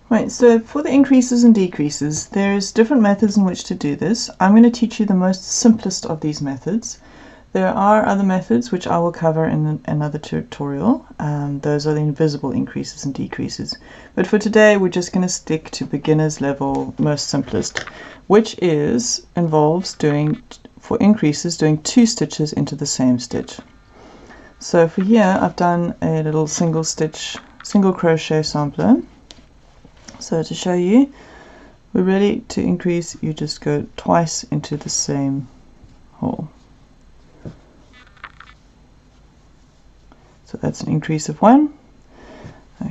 Right, so for the increases and decreases, there's different methods in which to do this. I'm going to teach you the most simplest of these methods. There are other methods which I will cover in another tutorial. Those are the invisible increases and decreases. But for today, we're just going to stick to beginner's level, most simplest, which involves doing, for increases, doing 2 stitches into the same stitch. So for here, I've done a little single crochet sampler. So to show you, we're ready to increase, you just go twice into the same hole. So that's an increase of 1.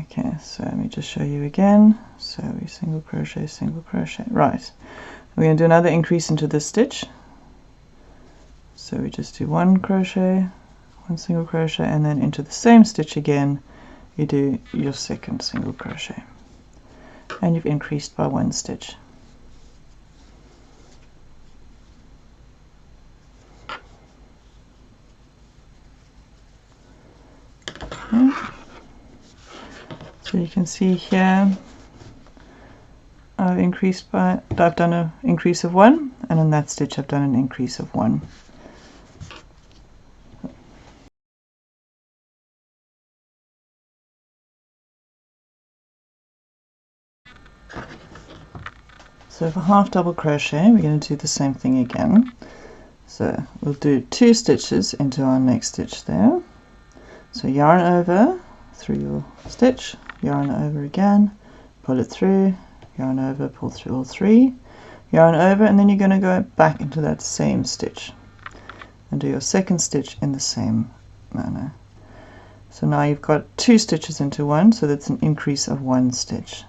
Okay, so let me just show you again. So we single crochet, right. We're going to do another increase into this stitch. So we just do 1 crochet, 1 single crochet, and then into the same stitch again, you do your second single crochet. And you've increased by 1 stitch. Okay. So you can see here I've done an increase of 1, and in that stitch I've done an increase of 1. So for half double crochet, we're going to do the same thing again. So we'll do 2 stitches into our next stitch there. So yarn over through your stitch, yarn over again, pull it through, yarn over, pull through all 3, yarn over, and then you're going to go back into that same stitch and do your second stitch in the same manner. So now you've got 2 stitches into 1, so that's an increase of 1 stitch.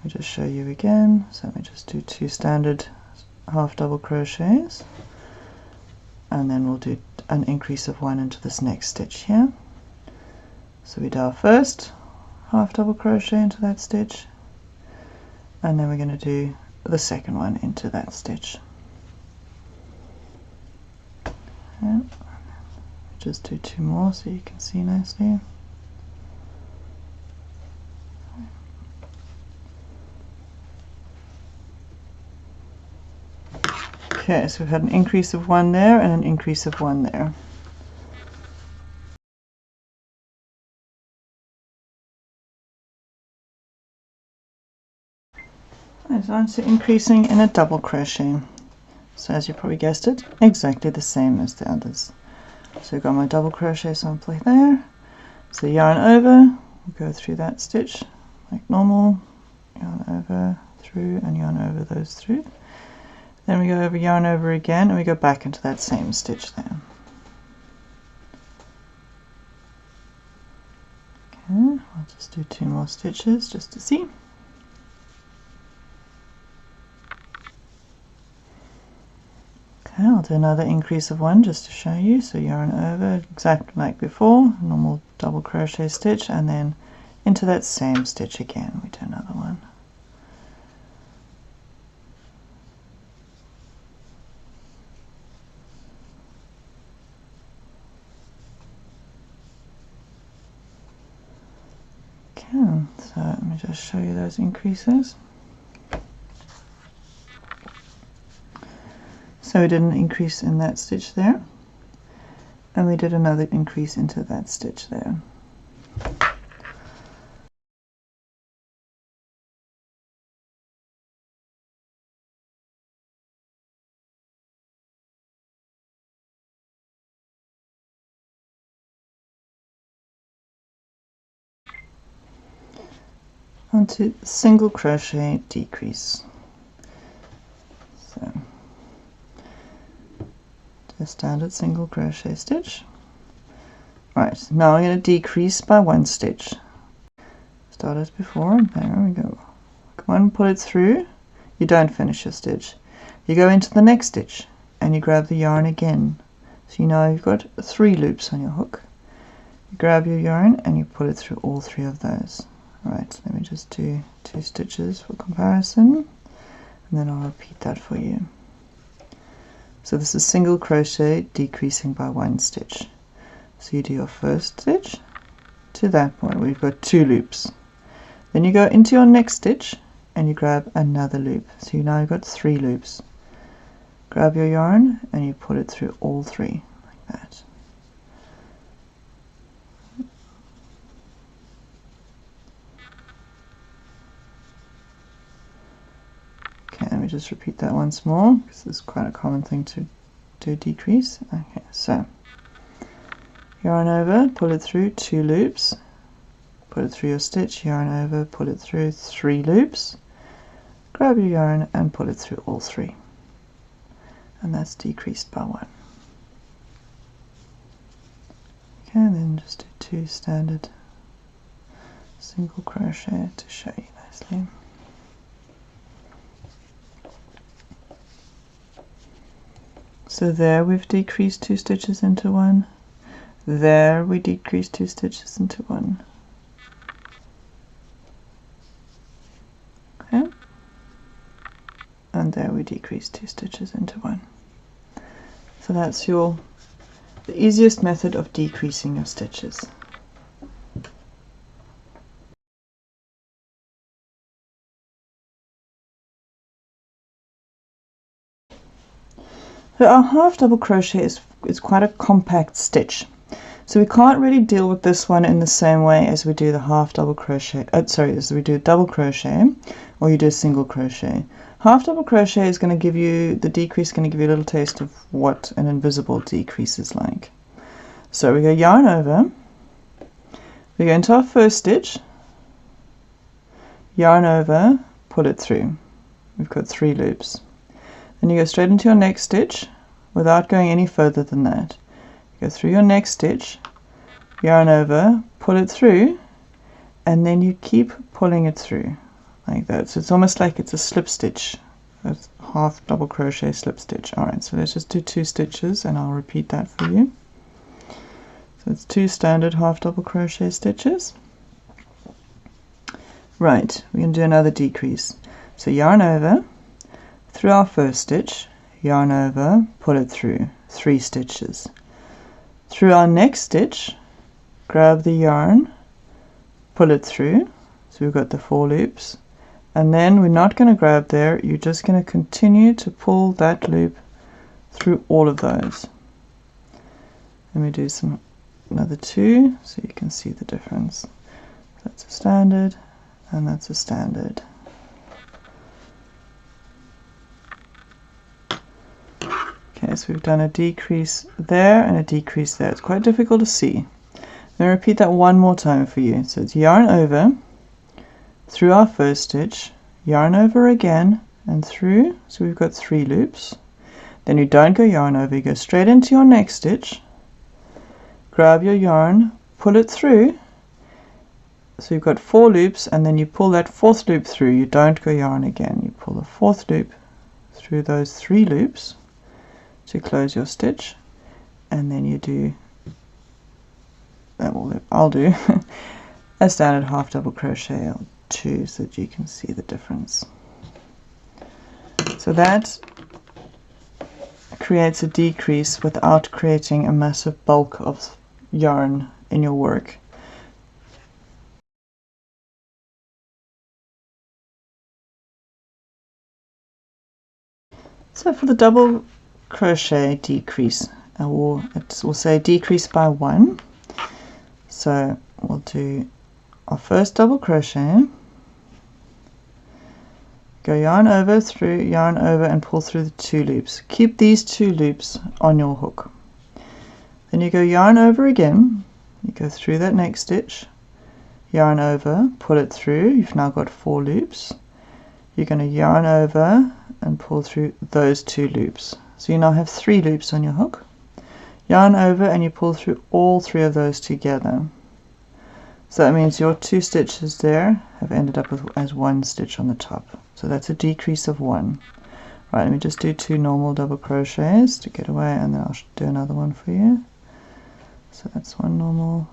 Let me just show you again. So let me just do 2 standard half double crochets, and then we'll do an increase of 1 into this next stitch here. So we do our first half double crochet into that stitch, and then we're going to do the second one into that stitch. Yeah. Just do 2 more so you can see nicely. Okay, so we've had an increase of 1 there and an increase of 1 there. It's also increasing in a double crochet. So as you probably guessed it, exactly the same as the others. So I've got my double crochet sample there. So yarn over, go through that stitch like normal, yarn over, through, and yarn over those through. Then we go over, yarn over again, and we go back into that same stitch there. Okay, I'll just do 2 more stitches just to see. Okay, I'll do another increase of 1 just to show you. So yarn over exactly like before, normal double crochet stitch, and then into that same stitch again we do another one. Okay, so let me just show you those increases. So we did an increase in that stitch there, and we did another increase into that stitch there. Onto single crochet decrease. So a standard single crochet stitch. Right, now I'm going to decrease by 1 stitch. Start as before, and there we go. Come on, pull it through. You don't finish your stitch. You go into the next stitch and you grab the yarn again. So you know you've got 3 loops on your hook. You grab your yarn and you pull it through all 3 of those. Right, let me just do 2 stitches for comparison, and then I'll repeat that for you. So this is single crochet decreasing by 1 stitch. So you do your first stitch to that point where you've got 2 loops. Then you go into your next stitch and you grab another loop. So you now you've got 3 loops. Grab your yarn and you pull it through all 3 like that. Okay, let me just repeat that once more because it's quite a common thing to do decrease. Okay, so yarn over, pull it through 2 loops, put it through your stitch, yarn over, pull it through 3 loops, grab your yarn and pull it through all 3. And that's decreased by 1. Okay, and then just do 2 standard single crochet to show you nicely. So there we've decreased 2 stitches into 1. There we decreased 2 stitches into 1. Okay. And there we decreased 2 stitches into 1. So that's the easiest method of decreasing your stitches. So our half double crochet is quite a compact stitch. So we can't really deal with this one in the same way as we do the half double crochet, as we do double crochet or you do a single crochet. Half double crochet is going to give you, the decrease is going to give you a little taste of what an invisible decrease is like. So we go yarn over, we go into our first stitch, yarn over, pull it through. We've got 3 loops. Then you go straight into your next stitch without going any further than that. Go through your next stitch, yarn over, pull it through, and then you keep pulling it through like that. So it's almost like it's a slip stitch, a half double crochet slip stitch. Alright, so let's just do 2 stitches and I'll repeat that for you. So it's 2 standard half double crochet stitches. Right, we're going to do another decrease. So yarn over, through our first stitch, yarn over, pull it through, 3 stitches. Through our next stitch, grab the yarn, pull it through, so we've got the 4 loops, and then we're not going to grab there, you're just going to continue to pull that loop through all of those. Let me do another 2 so you can see the difference. That's a standard and that's a standard. Okay, so we've done a decrease there and a decrease there. It's quite difficult to see. Let me repeat that one more time for you. So it's yarn over, through our first stitch, yarn over again and through, so we've got 3 loops. Then you don't go yarn over, you go straight into your next stitch, grab your yarn, pull it through, so you've got 4 loops, and then you pull that 4th loop through. You don't go yarn again, you pull the 4th loop through those 3 loops to close your stitch, and then you do I'll do a standard half double crochet or 2 so that you can see the difference. So that creates a decrease without creating a massive bulk of yarn in your work. So for the double crochet decrease, it will say decrease by 1. So we'll do our first double crochet, go yarn over, through, yarn over, and pull through the 2 loops. Keep these 2 loops on your hook. Then you go yarn over again, you go through that next stitch, yarn over, pull it through. You've now got 4 loops. You're going to yarn over and pull through those 2 loops. So you now have 3 loops on your hook. Yarn over and you pull through all 3 of those together. So that means your 2 stitches there have ended up as 1 stitch on the top. So that's a decrease of 1. Right, let me just do 2 normal double crochets to get away, and then I'll do another one for you. So that's 1 normal,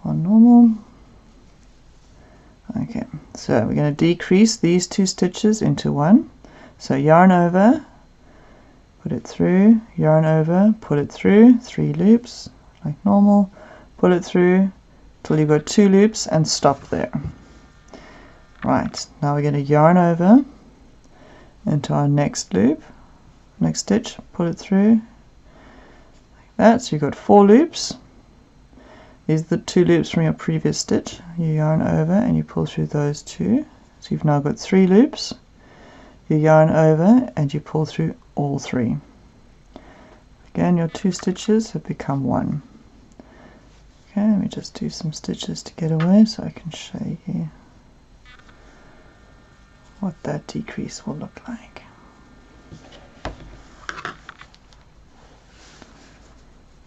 1 normal. Okay, so we're going to decrease these 2 stitches into 1. So yarn over, put it through, yarn over, pull it through, 3 loops like normal, pull it through till you've got 2 loops and stop there. Right, now we're going to yarn over into our next loop, next stitch, pull it through like that. So you've got 4 loops. These are the 2 loops from your previous stitch. You yarn over and you pull through those 2. So you've now got 3 loops. You yarn over and you pull through all 3. Again, your 2 stitches have become 1. Okay, let me just do some stitches to get away so I can show you what that decrease will look like.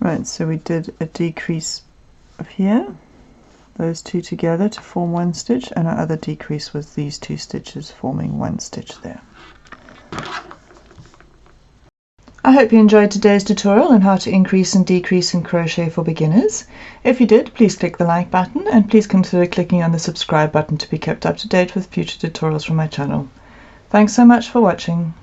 Right, so we did a decrease of here, those 2 together to form 1 stitch, and our other decrease was these 2 stitches forming 1 stitch there. I hope you enjoyed today's tutorial on how to increase and decrease in crochet for beginners. If you did, please click the like button and please consider clicking on the subscribe button to be kept up to date with future tutorials from my channel. Thanks so much for watching.